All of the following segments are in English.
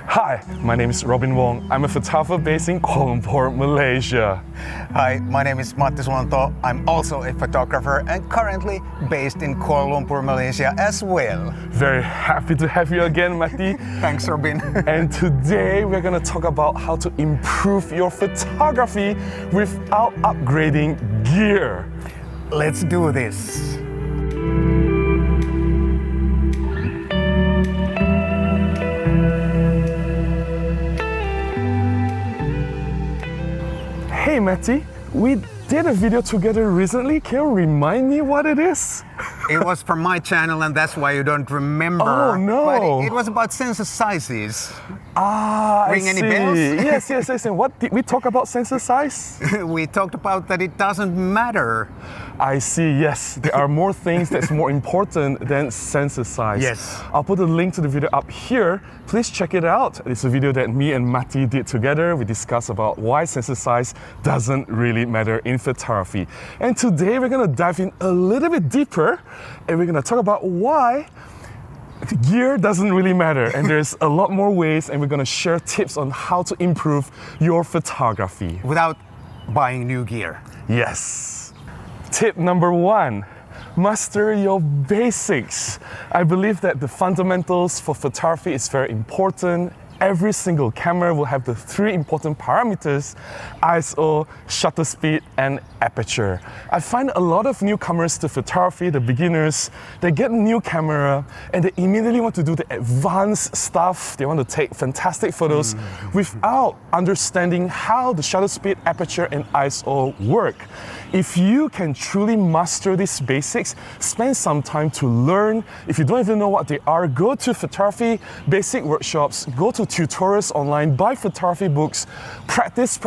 Hi, my name is Robin Wong. I'm a photographer based in Kuala Lumpur, Malaysia. Hi, my name is Matti Peter. I'm also a photographer and currently based in Kuala Lumpur, Malaysia as well. Very happy to have you again, Matti. Thanks, Robin. And today we're going to talk about how to improve your photography without upgrading gear. Let's do this. Hey Matti, we did a video together recently. Can you remind me what it is? It was from my channel and that's why you don't remember. Oh no! But it was about sensor sizes. Ring any bells? Yes. And what did we talk about sensor size? We talked about that it doesn't matter. I see, yes. There are more things that's more important than sensor size. Yes. I'll put a link to the video up here. Please check it out. It's a video that me and Matti did together. We discussed about why sensor size doesn't really matter in photography. And today we're gonna dive in a little bit deeper and we're gonna talk about why gear doesn't really matter. And there's a lot more ways and we're gonna share tips on how to improve your photography. Without buying new gear. Yes. Tip number 1, master your basics. I believe that the fundamentals for photography is very important. Every single camera will have the 3 important parameters: ISO, shutter speed, and aperture. I find a lot of newcomers to photography, the beginners, they get a new camera and they immediately want to do the advanced stuff. They want to take fantastic photos without understanding how the shutter speed, aperture, and ISO work. If you can truly master these basics, spend some time to learn. If you don't even know what they are, go to photography basic workshops, go to tutorials online, buy photography books, practice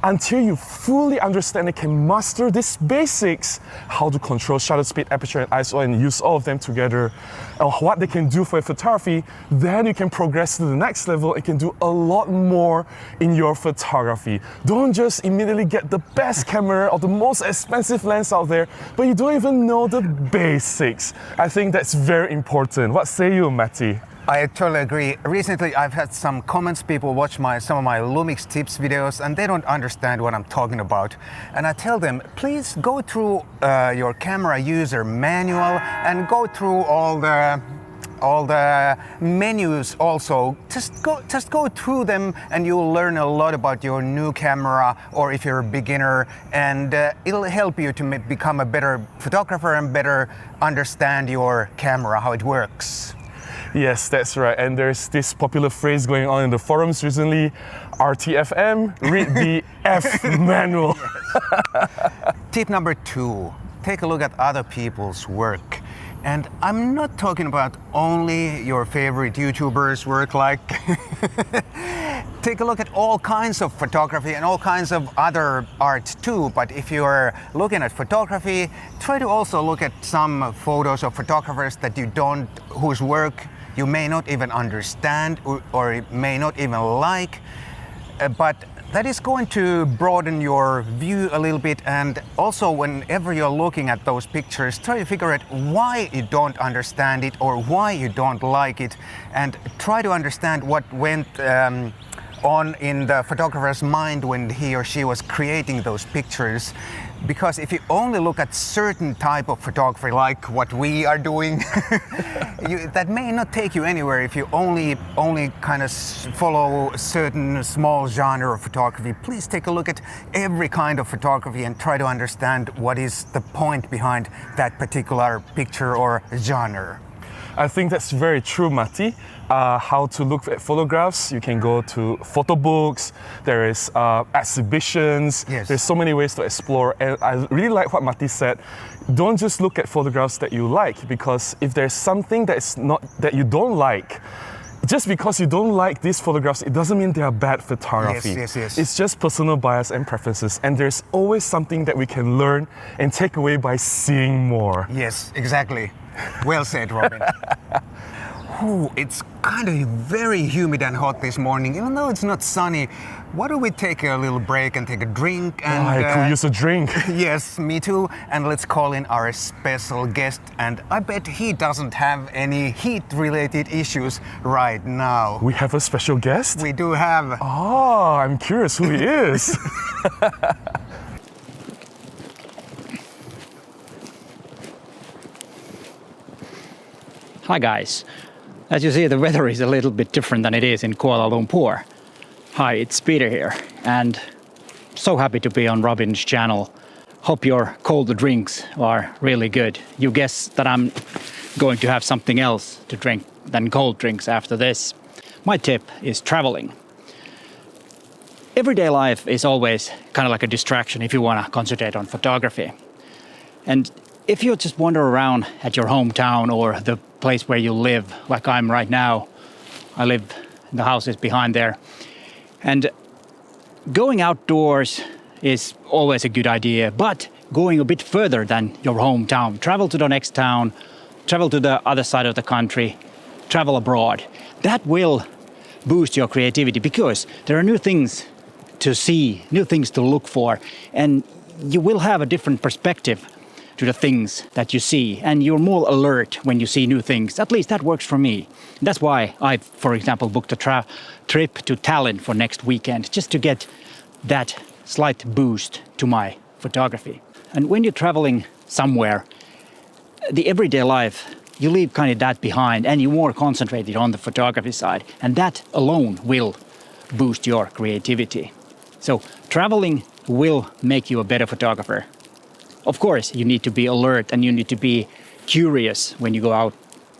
until you fully understand and can master these basics, how to control shutter speed, aperture, and ISO, and use all of them together, and what they can do for your photography. Then you can progress to the next level and can do a lot more in your photography. Don't just immediately get the best camera or the most expensive lens out there, but you don't even know the basics. I think that's very important. What say you, Matti? I totally agree. Recently, I've had some comments. People watch some of my Lumix tips videos and they don't understand what I'm talking about. And I tell them, please go through your camera user manual and go through all the menus also. Just go through them and you'll learn a lot about your new camera, or if you're a beginner, and it'll help you to become a better photographer and better understand your camera, how it works. Yes, that's right. And there's this popular phrase going on in the forums recently, RTFM, read the F manual. Tip number 2, take a look at other people's work. And I'm not talking about only your favorite YouTubers' work, like take a look at all kinds of photography and all kinds of other art too. But if you're looking at photography, try to also look at some photos of photographers that whose work you may not even understand or may not even like, but that is going to broaden your view a little bit. And also, whenever you're looking at those pictures, try to figure out why you don't understand it or why you don't like it, and try to understand what went on in the photographer's mind when he or she was creating those pictures. Because if you only look at certain type of photography, like what we are doing, that may not take you anywhere. If you only kind of follow a certain small genre of photography, please take a look at every kind of photography and try to understand what is the point behind that particular picture or genre. I think that's very true, Matti. How to look at photographs. You can go to photo books, there is exhibitions, yes. There's so many ways to explore. And I really like what Matti said. Don't just look at photographs that you like, because if there's something that you don't like, just because you don't like these photographs, it doesn't mean they are bad photography. Yes. It's just personal bias and preferences, and there's always something that we can learn and take away by seeing more. Yes, exactly. Well said, Robin. Ooh, it's kind of very humid and hot this morning, even though it's not sunny. Why don't we take a little break and take a drink? And I could use a drink. Yes, me too. And let's call in our special guest. And I bet he doesn't have any heat-related issues right now. We have a special guest? We do have. Oh, I'm curious who he is. Hi guys. As you see, the weather is a little bit different than it is in Kuala Lumpur. Hi, it's Peter here, and so happy to be on Robin's channel. Hope your cold drinks are really good. You guess that I'm going to have something else to drink than cold drinks after this. My tip is traveling. Everyday life is always kind of like a distraction if you want to concentrate on photography. And if you just wander around at your hometown or the place where you live, like I'm right now, I live in the houses behind there, and going outdoors is always a good idea, but going a bit further than your hometown, travel to the next town, travel to the other side of the country, travel abroad. That will boost your creativity because there are new things to see, new things to look for, and you will have a different perspective to the things that you see, and you're more alert when you see new things. At least that works for me. That's why I, for example, booked a trip to Tallinn for next weekend, just to get that slight boost to my photography. And when you're traveling somewhere, the everyday life, you leave kind of that behind, and you're more concentrated on the photography side, and that alone will boost your creativity. So traveling will make you a better photographer. Of course, you need to be alert and you need to be curious when you go out.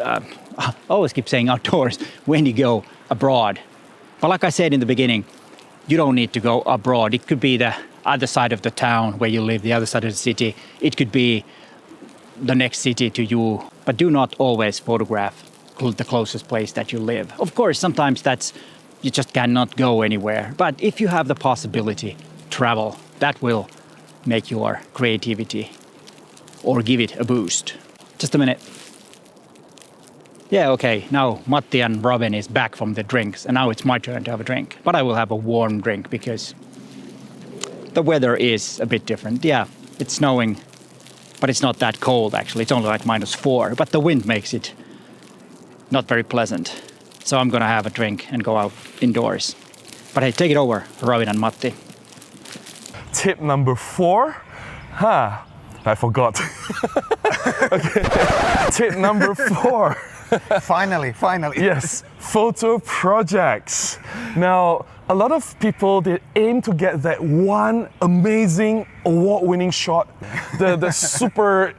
I always keep saying outdoors, when you go abroad. But like I said in the beginning, you don't need to go abroad. It could be the other side of the town where you live, the other side of the city. It could be the next city to you. But do not always photograph the closest place that you live. Of course, sometimes you just cannot go anywhere. But if you have the possibility, travel. That will make your creativity or give it a boost. Just a minute. Yeah, okay, now Matti and Robin is back from the drinks, and now it's my turn to have a drink. But I will have a warm drink because the weather is a bit different. Yeah, it's snowing, but it's not that cold actually. It's only like -4, but the wind makes it not very pleasant. So I'm gonna have a drink and go out indoors. But hey, take it over, Robin and Matti. Tip number 4. I forgot. Okay. Tip number 4. Finally. Yes, photo projects. Now, a lot of people, they aim to get that one amazing award-winning shot, the super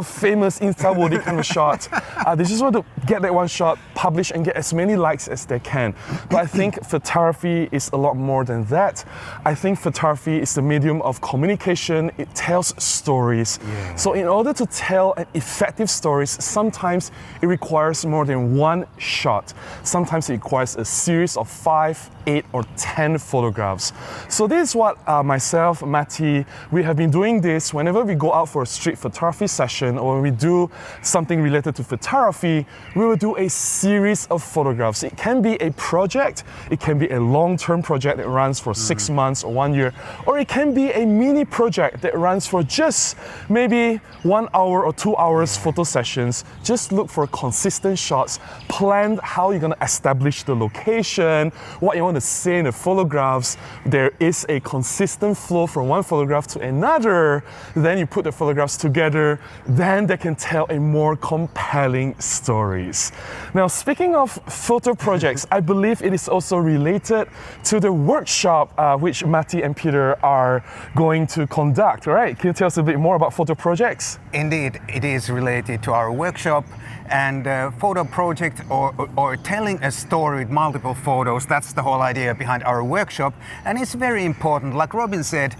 famous Insta-worthy kind of shot. They just want to get that one shot, publish, and get as many likes as they can. But I think photography is a lot more than that. I think photography is the medium of communication. It tells stories. Yeah. So in order to tell an effective stories, sometimes it requires more than one shot. Sometimes it requires a series of 5, 8, or 10 photographs. So this is what myself, Matti, we have been doing this whenever we go out for a street photography session or when we do something related to photography, we will do a series of photographs. It can be a project, it can be a long-term project that runs for 6 months or 1 year, or it can be a mini project that runs for just maybe 1 hour or 2 hours photo sessions. Just look for consistent shots, plan how you're gonna establish the location, what you want to say in the photographs. There is a consistent flow from one photograph to another. Then you put the photographs together, then they can tell a more compelling stories. Now, speaking of photo projects, I believe it is also related to the workshop which Matti and Peter are going to conduct, right? Can you tell us a bit more about photo projects? Indeed, it is related to our workshop, and photo project or telling a story with multiple photos, that's the whole idea behind our workshop. And it's very important, like Robin said,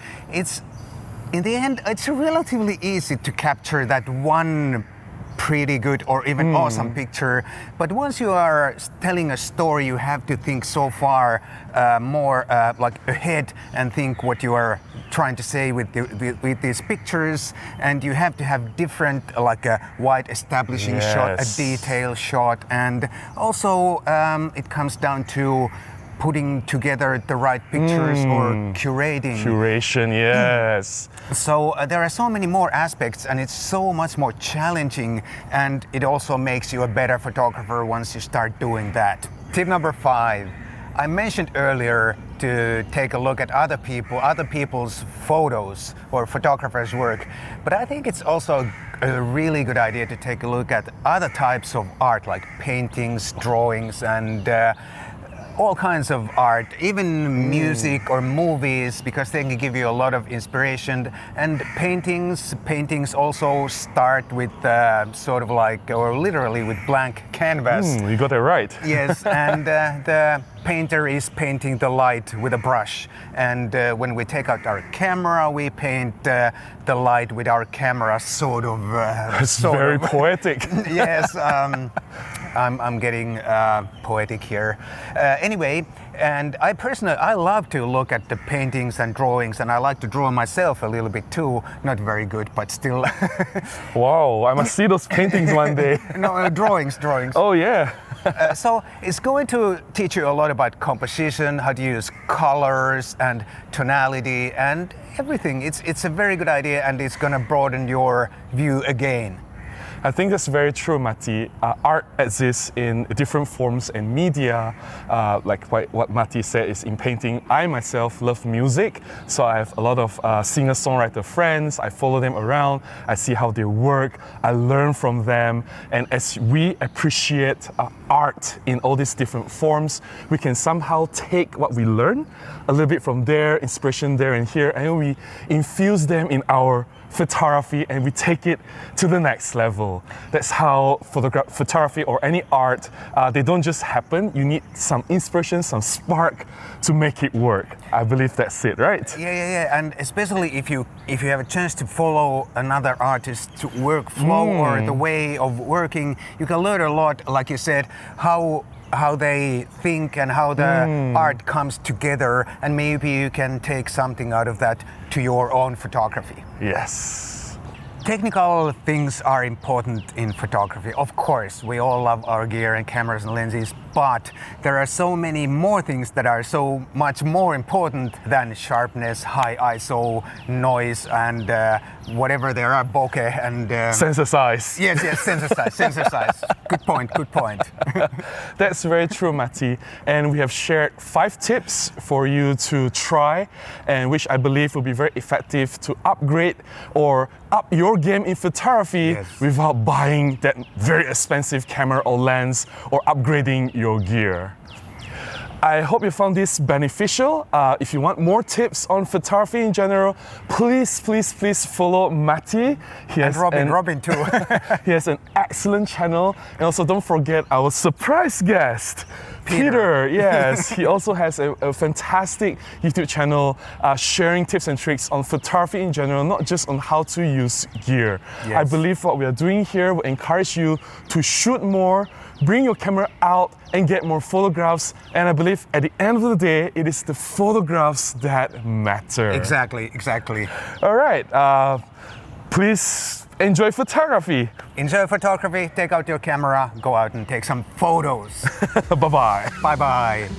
in the end, it's relatively easy to capture that one pretty good or even awesome picture. But once you are telling a story, you have to think so far more like ahead and think what you are trying to say with these pictures, and you have to have different like a wide establishing shot, a detail shot, and also it comes down to putting together the right pictures or curating. Curation, yes. So there are so many more aspects, and it's so much more challenging, and it also makes you a better photographer once you start doing that. Tip number 5. I mentioned earlier to take a look at other people's photos or photographers' work, but I think it's also a really good idea to take a look at other types of art like paintings, drawings, and all kinds of art, even music or movies, because they can give you a lot of inspiration. And paintings also start with sort of like, or literally with blank canvas. You got it right. Yes, and the painter is painting the light with a brush. And when we take out our camera, we paint the light with our camera, sort of. It's very poetic. Yes. I'm getting poetic here. Anyway, and I love to look at the paintings and drawings, and I like to draw myself a little bit too. Not very good, but still. Wow, I must see those paintings one day. No, drawings. Oh yeah. So it's going to teach you a lot about composition, how to use colors and tonality and everything. It's a very good idea, and it's going to broaden your view again. I think that's very true, Matti. Art exists in different forms and media. Like what Matti said is in painting. I myself love music, so I have a lot of singer-songwriter friends. I follow them around. I see how they work. I learn from them. And as we appreciate art in all these different forms, we can somehow take what we learn, a little bit from there, inspiration there and here, and we infuse them in our photography, and we take it to the next level. That's how photography or any art, they don't just happen. You need some inspiration, some spark to make it work. I believe that's it, right? Yeah. And especially if you have a chance to follow another artist's workflow or the way of working, you can learn a lot, like you said, how they think and how the art comes together, and maybe you can take something out of that to your own photography. Yes. Technical things are important in photography. Of course, we all love our gear and cameras and lenses, but there are so many more things that are so much more important than sharpness, high ISO, noise, and whatever there are, bokeh and... Sensor size. Yes, sensor size. Good point. That's very true, Matti. And we have shared 5 tips for you to try, and which I believe will be very effective to upgrade or up your game in photography without buying that very expensive camera or lens or upgrading your gear. I hope you found this beneficial. If you want more tips on photography in general, please follow Matti. And Robin too. He has an excellent channel. And also don't forget our surprise guest, Peter. Yes, he also has a fantastic YouTube channel sharing tips and tricks on photography in general, not just on how to use gear. I believe what we are doing here will encourage you to shoot more, bring your camera out and get more photographs, and I believe at the end of the day, it is the photographs that matter. Exactly. All right, please enjoy photography. Enjoy photography, take out your camera, go out and take some photos. Bye-bye. Bye-bye.